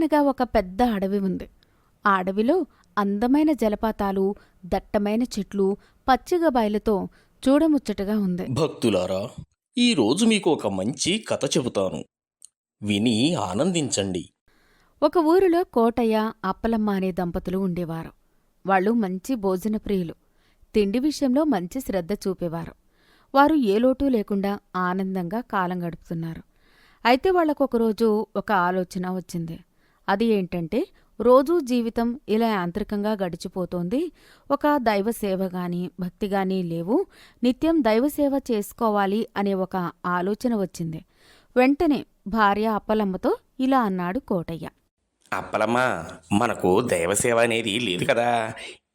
అనగనగా ఒక పెద్ద అడవి ఉంది. ఆ అడవిలో అందమైన జలపాతాలు, దట్టమైన చెట్లు, పచ్చిగ బయలుతో చూడముచ్చటగా ఉంది. భక్తులారా, ఈరోజు మీకు ఒక మంచి కథ చెబుతాను. విని ఆనందించండి. ఒక ఊరిలో కోటయ్య, అప్పలమ్మ అనే దంపతులు ఉండేవారు. వాళ్ళు మంచి భోజన ప్రియులు. తిండి విషయంలో మంచి శ్రద్ధ చూపేవారు. వారు ఏ లోటూ లేకుండా ఆనందంగా కాలం గడుపుతున్నారు. అయితే వాళ్లకొకరోజు ఒక ఆలోచన వచ్చింది. అది ఏంటంటే, రోజూ జీవితం ఇలా యాంత్రికంగా గడిచిపోతోంది. ఒక దైవసేవగాని భక్తిగాని లేవు. నిత్యం దైవసేవ చేసుకోవాలి అనే ఒక ఆలోచన వచ్చింది. వెంటనే భార్య అప్పలమ్మతో ఇలా అన్నాడు కోటయ్య. అప్పలమ్మా, మనకు దైవసేవ అనేది లేదు కదా.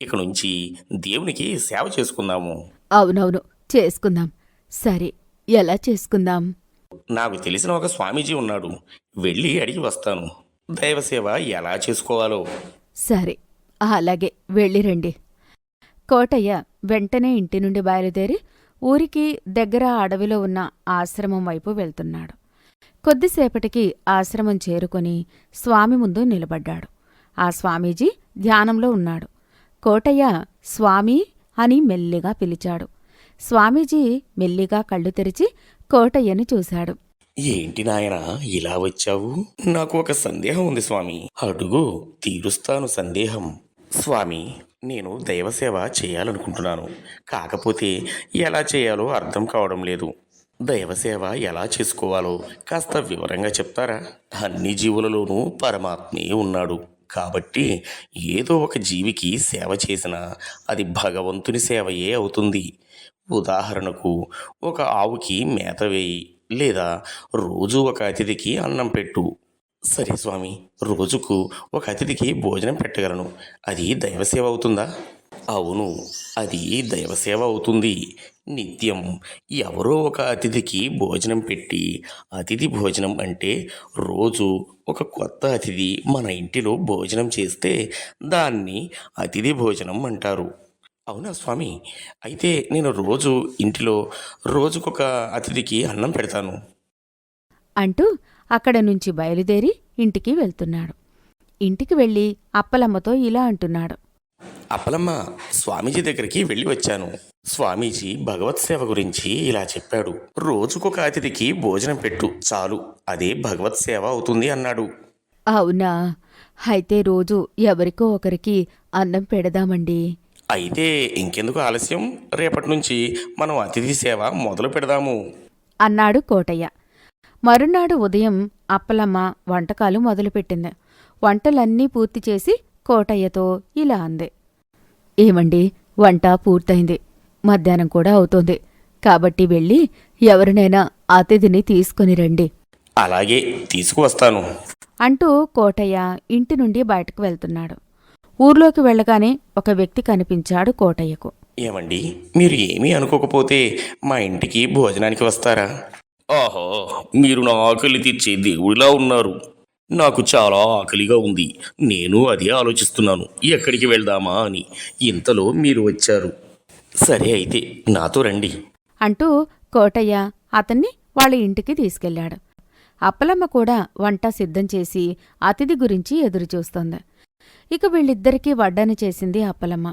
ఇక నుంచి దేవునికి సేవ చేసుకుందాము. అవునవును, చేసుకుందాం. సరే, ఎలా చేసుకుందాం? నాకు తెలిసిన ఒక స్వామీజీ ఉన్నాడు. వెళ్ళి అడిగి వస్తాను దైవసేవ ఎలా చేసుకోవాలో. సరే, అలాగే వెళ్ళిరండి. కోటయ్య వెంటనే ఇంటి నుండి బయలుదేరి ఊరికి దగ్గర అడవిలో ఉన్న ఆశ్రమం వైపు వెళ్తున్నాడు. కొద్దిసేపటికి ఆశ్రమం చేరుకొని స్వామి ముందు నిలబడ్డాడు. ఆ స్వామీజీ ధ్యానంలో ఉన్నాడు. కోటయ్య స్వామీ అని మెల్లిగా పిలిచాడు. స్వామీజీ మెల్లిగా కళ్ళు తెరిచి కోటయ్యని చూశాడు. ఏంటి నాయనా ఇలా వచ్చావు? నాకు ఒక సందేహం ఉంది స్వామి. అడుగు, తీరుస్తాను సందేహం. స్వామి, నేను దైవసేవ చేయాలనుకుంటున్నాను. కాకపోతే ఎలా చేయాలో అర్థం కావడం లేదు. దైవసేవ ఎలా చేసుకోవాలో కాస్త వివరంగా చెప్తారా? అన్ని జీవులలోనూ పరమాత్మే ఉన్నాడు కాబట్టి ఏదో ఒక జీవికి సేవ చేసినా అది భగవంతుని సేవయే అవుతుంది. ఉదాహరణకు, ఒక ఆవుకి మేత వేయి, లేదా రోజు ఒక అతిథికి అన్నం పెట్టు. సరే స్వామి, రోజుకు ఒక అతిథికి భోజనం పెట్టగలను. అది దైవసేవ అవుతుందా? అవును, అది దైవసేవ అవుతుంది. నిత్యం ఎవరో ఒక అతిథికి భోజనం పెట్టి, అతిథి భోజనం అంటే రోజు ఒక కొత్త అతిథి మన ఇంటిలో భోజనం చేస్తే దాన్ని అతిథి భోజనం అంటారు. అవునా స్వామి? అయితే నేను రోజు ఇంటిలో రోజుకొక అతిథికి అన్నం పెడతాను. అంటూ అక్కడ నుంచి బయలుదేరి ఇంటికి వెళ్తున్నాడు. ఇంటికి వెళ్ళి అప్పలమ్మతో ఇలా అంటున్నాడు. అప్పలమ్మ, స్వామీజీ దగ్గరికి వెళ్ళి వచ్చాను. స్వామీజీ భగవత్ సేవ గురించి ఇలా చెప్పాడు. రోజుకొక అతిథికి భోజనం పెట్టు చాలు, అదే భగవత్ సేవ అవుతుంది అన్నాడు. అవునా? అయితే రోజు ఎవరికో ఒకరికి అన్నం పెడదామండి. అయితే ఇంకెందుకు ఆలస్యం? రేపటి నుంచి మనం అతిథి సేవ మొదలు పెడదాము అన్నాడు కోటయ్య. మరునాడు ఉదయం అప్పలమ్మ వంటకాలు మొదలుపెట్టింది. వంటలన్నీ పూర్తి చేసి కోటయ్యతో ఇలా అంది. ఏమండి, వంట పూర్తయింది. మధ్యాహ్నం కూడా అవుతోంది. కాబట్టి వెళ్ళి ఎవరినైనా అతిథిని తీసుకుని రండి. అలాగే, తీసుకువస్తాను అంటూ కోటయ్య ఇంటి నుండి బయటకు వెళ్తున్నాడు. ఊర్లోకి వెళ్ళగానే ఒక వ్యక్తి కనిపించాడు కోటయ్యకు. ఏమండి, మీరు ఏమీ అనుకోకపోతే మా ఇంటికి భోజనానికి వస్తారా? ఆహా, మీరు నా ఆకలి తీర్చే దేవుడిలా ఉన్నారు. నాకు చాలా ఆకలిగా ఉంది. నేను అదే ఆలోచిస్తున్నాను, ఎక్కడికి వెళ్దామా అని. ఇంతలో మీరు వచ్చారు. సరే అయితే నాతో రండి అంటూ కోటయ్య అతన్ని వాళ్ళ ఇంటికి తీసుకెళ్లాడు. అప్పలమ్మ కూడా వంట సిద్ధం చేసి అతిథి గురించి ఎదురుచూస్తోంది. ఇక వీళ్ళిద్దరికీ వడ్డన చేసింది అప్పలమ్మ.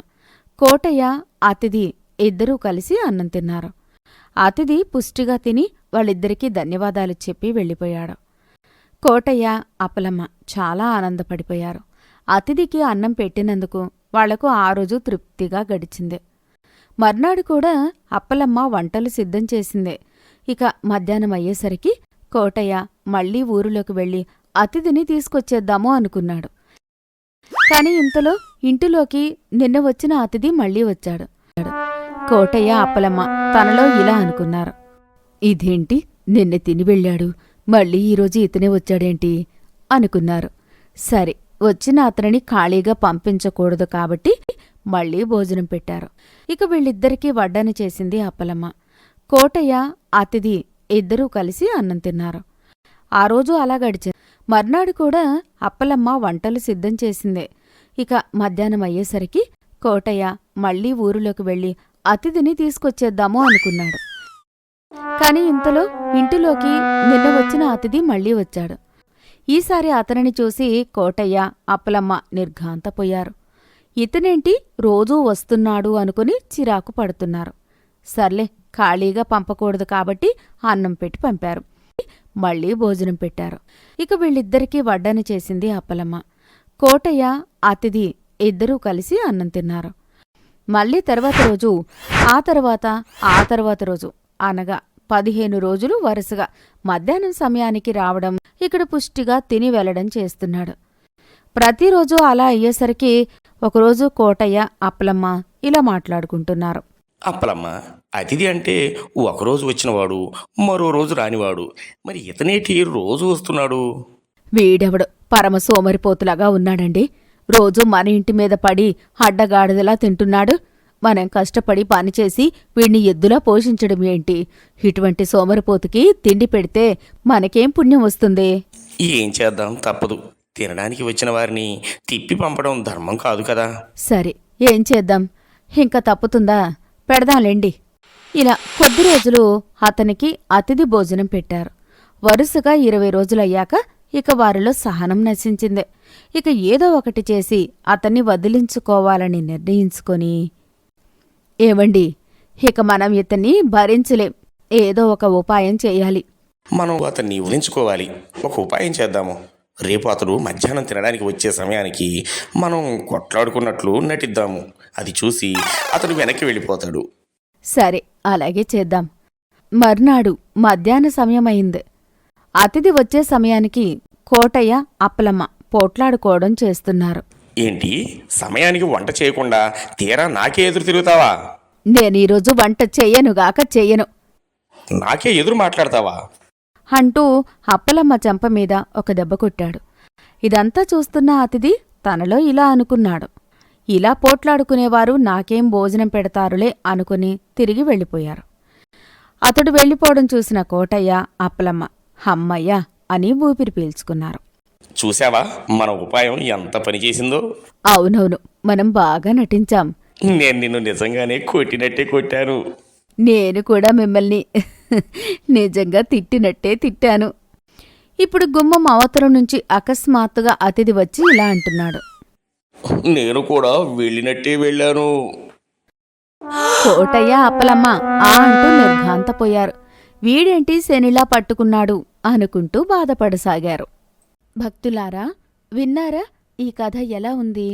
కోటయ్య, అతిథి ఇద్దరూ కలిసి అన్నం తిన్నారు. అతిథి పుష్టిగా తిని వాళ్ళిద్దరికీ ధన్యవాదాలు చెప్పి వెళ్ళిపోయాడు. కోటయ్య, అప్పలమ్మ చాలా ఆనందపడిపోయారు. అతిథికి అన్నం పెట్టినందుకు వాళ్లకు ఆ రోజు తృప్తిగా గడిచింది. మర్నాడు కూడా అప్పలమ్మ వంటలు సిద్ధం చేసిందే. ఇక మధ్యాహ్నం అయ్యేసరికి కోటయ్య మళ్లీ ఊరిలోకి వెళ్ళి అతిథిని తీసుకొచ్చేద్దాము అనుకున్నాడు. కాని ఇంతలో ఇంటిలోకి నిన్న వచ్చిన అతిథి మళ్లీ వచ్చాడు. కోటయ్య, అప్పలమ్మ తనలో ఇలా అనుకున్నారు. ఇదేంటి, నిన్న తిని వెళ్ళాడు, మళ్ళీ ఈరోజు ఇతనే వచ్చాడేంటి అనుకున్నారు. సరే, వచ్చిన అతనిని ఖాళీగా పంపించకూడదు కాబట్టి మళ్లీ భోజనం పెట్టారు. ఇక వీళ్ళిద్దరికీ వడ్డన చేసింది అప్పలమ్మ. కోటయ్య, అతిథి ఇద్దరూ కలిసి అన్నం తిన్నారు. ఆ రోజు అలా గడిచింది. మర్నాడు కూడా అప్పలమ్మ వంటలు సిద్ధం చేసిందే. ఇక మధ్యాహ్నం అయ్యేసరికి కోటయ్య మళ్లీ ఊరిలోకి వెళ్ళి అతిథిని తీసుకొచ్చేద్దాము అనుకున్నాడు. కాని ఇంతలో ఇంటిలోకి నిన్న వచ్చిన అతిథి మళ్లీ వచ్చాడు. ఈసారి అతనిని చూసి కోటయ్య అప్పలమ్మ నిర్ఘాంతపోయారు. ఇతనేంటి రోజూ వస్తున్నాడు అనుకుని చిరాకు పడుతున్నారు. సర్లే, ఖాళీగా పంపకూడదు కాబట్టి అన్నం పెట్టి పంపారు. మళ్లీ భోజనం పెట్టారు. ఇక వీళ్ళిద్దరికీ వడ్డన చేసింది అప్పలమ్మ. కోటయ్య, అతిథి ఇద్దరూ కలిసి అన్నం తిన్నారు. మళ్లీ తర్వాత రోజు, ఆ తర్వాత రోజు అనగా 15 రోజులు వరుసగా మధ్యాహ్నం సమయానికి రావడం, ఇక్కడ పుష్టిగా తిని వెళ్లడం చేస్తున్నాడు. ప్రతిరోజు అలా అయ్యేసరికి ఒకరోజు కోటయ్య, అప్పలమ్మ ఇలా మాట్లాడుకుంటున్నారు. అప్పలమ్మ, అతిథి అంటే ఒకరోజు వచ్చినవాడు, మరో రోజు రానివాడు. మరి ఇతనేటి రోజు వస్తున్నాడు? వీడెవడు పరమ సోమరిపోతులాగా ఉన్నాడండి. రోజూ మన ఇంటి మీద పడి అడ్డగాడిదలా తింటున్నాడు. మనం కష్టపడి పనిచేసి వీణ్ణి ఎద్దులా పోషించడం ఏంటి? ఇటువంటి సోమరిపోతుకి తిండి పెడితే మనకేం పుణ్యం వస్తుంది? ఏం చేద్దాం, తప్పదు. తినడానికి వచ్చిన వారిని తిప్పి పంపడం ధర్మం కాదు కదా. సరే, ఏం చేద్దాం? ఇంకా తప్పుతుందా? పెడదాంలేండి. ఇలా కొద్ది రోజులు అతనికి అతిథి భోజనం పెట్టారు. వరుసగా 20 రోజులయ్యాక ఇక వారిలో సహనం నశించింది. ఇక ఏదో ఒకటి చేసి అతన్ని వదిలించుకోవాలని నిర్ణయించుకొని, ఏవండి, ఇక మనం ఇతన్ని భరించలేం. ఏదో ఒక ఉపాయం చేయాలి. మనం అతన్ని వదిలించుకోవాలి. ఒక ఉపాయం చేద్దాము. రేపు అతడు మధ్యాహ్నం తినడానికి వచ్చే సమయానికి మనం కొట్లాడుకున్నట్లు నటిద్దాము. అది చూసి అతడు వెనక్కి వెళ్ళిపోతాడు. సరే, అలాగే చేద్దాం. మర్నాడు మధ్యాహ్న సమయమైంది. అతిథి వచ్చే సమయానికి కోటయ్య, అప్పలమ్మ పోట్లాడుకోవడం చేస్తున్నారు. ఏంటి, సమయానికి వంట చేయకుండా తీరా నాకే ఎదురు తిరుగుతావా? నేనీరోజు వంట చెయ్యను. నాకే ఎదురు మాట్లాడతావా? అంటూ అప్పలమ్మ చెంప మీద ఒక దెబ్బ కొట్టాడు. ఇదంతా చూస్తున్న అతిథి తనలో ఇలా అనుకున్నాడు. ఇలా పోట్లాడుకునేవారు నాకేం భోజనం పెడతారులే అనుకుని తిరిగి వెళ్ళిపోయారు. అతడు వెళ్ళిపోవడం చూసిన కోటయ్య, అప్పలమ్మ హమ్మయ్య అని ఊపిరి పీల్చుకున్నారు. చూశావా మన ఉపాయం ఎంత పనిచేసిందో? అవునవును, మనం బాగా నటించాం. నేను నిన్ను నిజంగానే కొట్టినట్టే కొట్టాను. నేను కూడా మిమ్మల్ని నిజంగా తిట్టినట్టే తిట్టాను. ఇప్పుడు గుమ్మం అవతల నుంచి అకస్మాత్తుగా అతిథి వచ్చి ఇలా అంటున్నాడు. నేను కూడా వెళ్ళినట్టే వెళ్ళాను. కోటయ్య, అప్పలమ్మ ఆ అంటూ నిర్ఘాంతపోయారు. వీడేంటి శనిలా పట్టుకున్నాడు అనుకుంటూ బాధపడసాగారు. భక్తులారా, విన్నారా ఈ కథ ఎలా ఉంది?